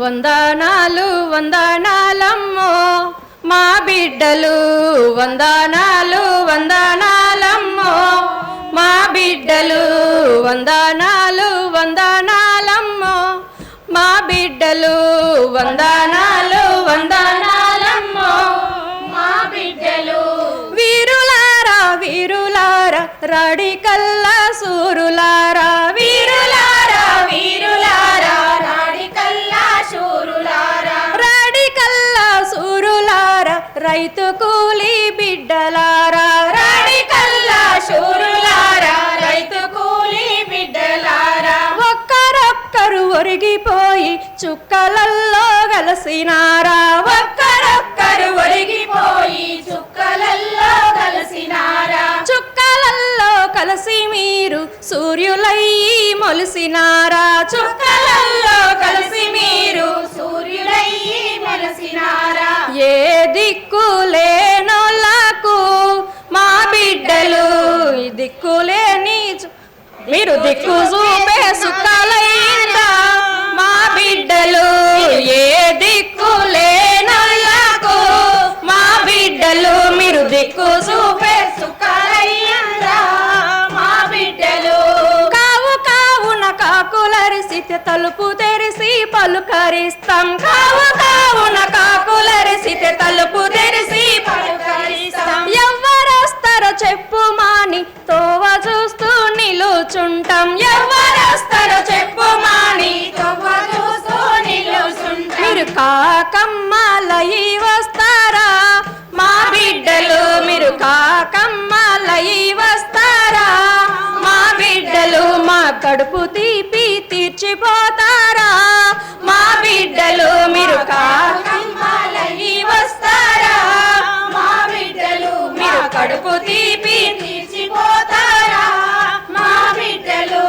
వందనాలు వందనాలమ్మో మా బిడ్డలు వందనాలు వందనాలమ్మో మా బిడ్డలు వందనాలు వందనాలమ్మో మా బిడ్డలు వందనాలు వందనాలమ్మో మా బిడ్డలు వీరులారా వీరులారా రాడికల్లా సూరులారా వీరులారా వీరులారా రాడికల్లా సూరులారా రాడికల్లా సూరులారా రైతు కూలి బిడ్డలారా రాడికల్లా సూరులారా రైతు కూలి బిడ్డలారా ఒక్కరొక్కరు ఒరిగిపోయి చుక్కలల్లో కలిసినారా ఒక్కరొక్కరు ఒరిగిపోయి చుక్కలల్లో కలిసినారా చుక్కలల్లో కలిసి మీరు సూర్యులయ్యి మొలిసినారా చుక్కలల్లో కలిసి మీరు సూర్యులయ్యి మొలిసినారా ఏ దిక్కు లేనోళ్ళకు మా బిడ్డలు దిక్కులేని మీరు దిక్కు చూపే సుక్కలయ్యిందా మా బిడ్డలు ఏ దిక్కు లేనోళ్ళకు మా బిడ్డలు మీరు దిక్కు చూపే సుక్కలయ్యిందా మా బిడ్డలు కావు కావున కాకులరిసితే తలుపు తెరిసి పలుకరిస్తాం కావు కావున కాకులరిసితే తలుపు తెరిసి పలుకరిస్తాం ఎవరొస్తారో చెప్పు మాని తోవ చూస్తూ నిలుచుంటాం ఎవరొస్తారో చెప్పు మాని తోవ చూస్తూ నిలుచుంటాం మీరు కాకమ్మలయి వస్తారా మా బిడ్డలు మీరు కాకమ్మలయి వస్తారా మా బిడ్డలు మా కడుపు తీపి తీర్చిపోతారా మా బిడ్డలు మీరు కాకమ్మలయి వస్తారా మా బిడ్డలు మీరు కడుపు తీపి తీర్చిపోతారా మా బిడ్డలు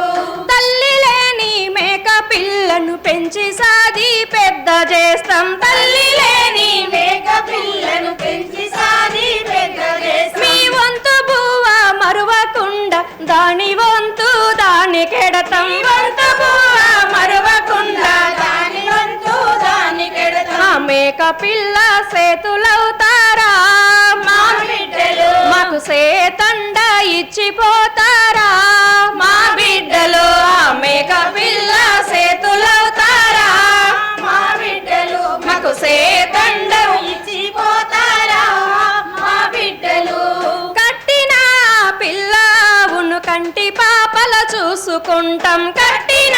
తల్లి లేని మేక పిల్లను పెంచి సాది పెద్ద చేస్తాం తల్లి లేని మేక పిల్లను పెంచి సాది పెద్ద చేస్తాం మీ వంతు బువ్వ మరువకుండా దాని వంతు దానికెడతాం వంతు బువ్వ మరువకుండా దాని వంతు దానికెడతాం మేక పిల్ల సేతులవుతారా మా బిడ్డలు మాకు సేతండ ఇచ్చిపోతారా మా బిడ్డలు మేక పిల్ల సేతులవుతారా మా బిడ్డలు మాకు సేతండ ఇచ్చిపోతారా మా బిడ్డలు కట్టిన పిల్లవును కంటి పాపల చూసుకుంటాం కట్టిన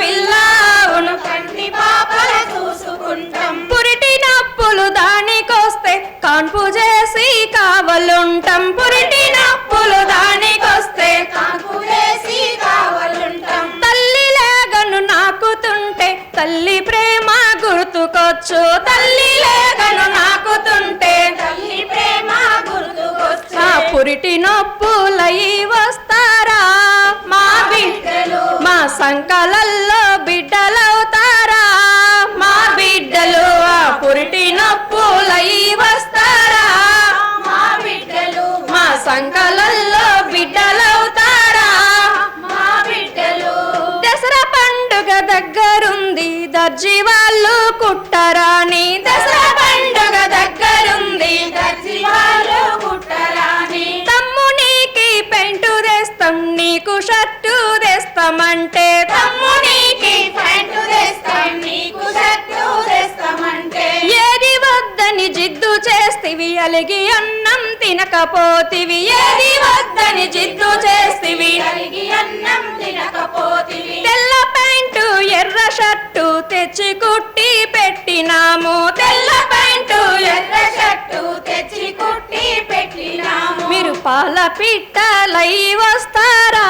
పిల్లవును కంటి పాపల చూసుకుంటాం పురిటినప్పులు దానికొస్తే కాన్పు చేసి కావలుంటాం పురిటినప్పులు దానికొస్తే కాన్పు చేసి కావలుంటాం తల్లి లేగను నాకుతుంటే తల్లి ప్రేమ గుర్తుకొచ్చు తల్లి లేగను నాకుతుంటే తల్లి ప్రేమ గుర్తుకొచ్చు పురిటి నొప్పులయి వస్తారా మా బిడ్డలు మా సంకలల్లో బిడ్డలవుతారా మా బిడ్డలు పురిటి నొప్పులయి వస్తారా మా బిడ్డలు మా సంకలల్లో బిడ్డలవుతారా మా బిడ్డలు దసరా పండుగ దగ్గరుంది దర్జీ వాళ్ళు కుట్టరాని దసరా పండుగ దగ్గరుంది దర్జీ వాళ్ళు కుట్టరాని తమ్మునికి పెంటు తెస్తాం నీకు షర్టు తెస్తామంటే తమ్మునికి పెంటు తెస్తాం నీకు షర్టు తెస్తామంటే ఏది వద్దని జిద్దు చేస్తివి అలిగి అన్నం తినకపోతివి ఏది వద్దని జిద్దు చేస్తివి అలిగి అన్నం తినకపోతివి తెల్ల ప్యాంటు ఎర్ర షర్టు తెచ్చి కుట్టి పెట్టినాము తెల్ల ప్యాంటు ఎర్ర షర్టు తెచ్చి కుట్టి పెట్టినాము మీరు పాల పిట్టలై వస్తారా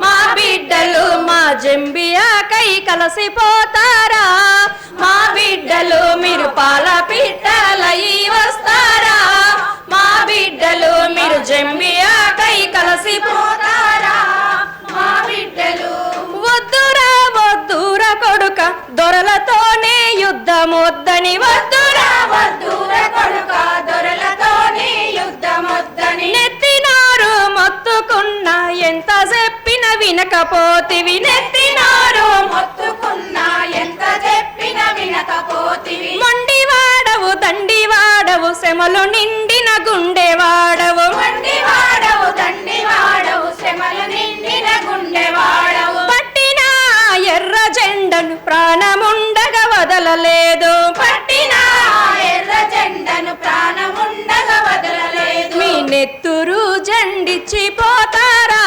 మా బిడ్డలు మా జంబియాకై కలిసిపోతారా మా బిడ్డలు మీరు పాల పిట్టలై వస్తారా మా బిడ్డలు మీరు జంబియాకై కలిసిపోతారా మా బిడ్డలు వద్దురా వద్దురా కొడుక దొరలతోనే యుద్ధమొద్దని వద్దురా వద్దురా కొడుక దొరలతోనే యుద్ధమొద్దని నెత్తినారు మొత్తుకున్నా ఎంత చెప్పిన వినకపోతివి నెత్తినారు మొత్తుకున్నా ఎంత చెప్పిన విన శ్రమలు నిండిన గుండెవాడవు దండివాడవు దండివాడవు శ్రమలు నిండిన గుండెవాడవు పట్టిన ఎర్ర జెండను ప్రాణముండగా వదలలేదు పట్టిన ఎర్ర జెండను ప్రాణముండగా వదలలేదు మీ నెత్తురు జెండిచ్చిపోతారా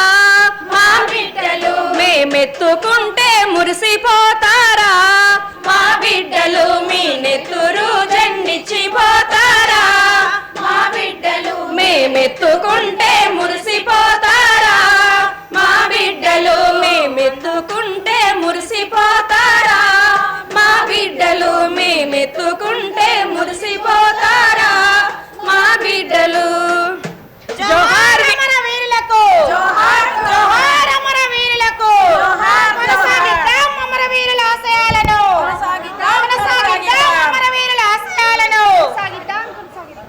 మా బిడ్డలు మేమెత్తుకుంటే మురిసిపోతారా మా బిడ్డలు మీ నెత్తురు జెండిచ్చిపోతారా మా బిడ్డలు మేమెత్తుకుంటే మురిసిపోతారా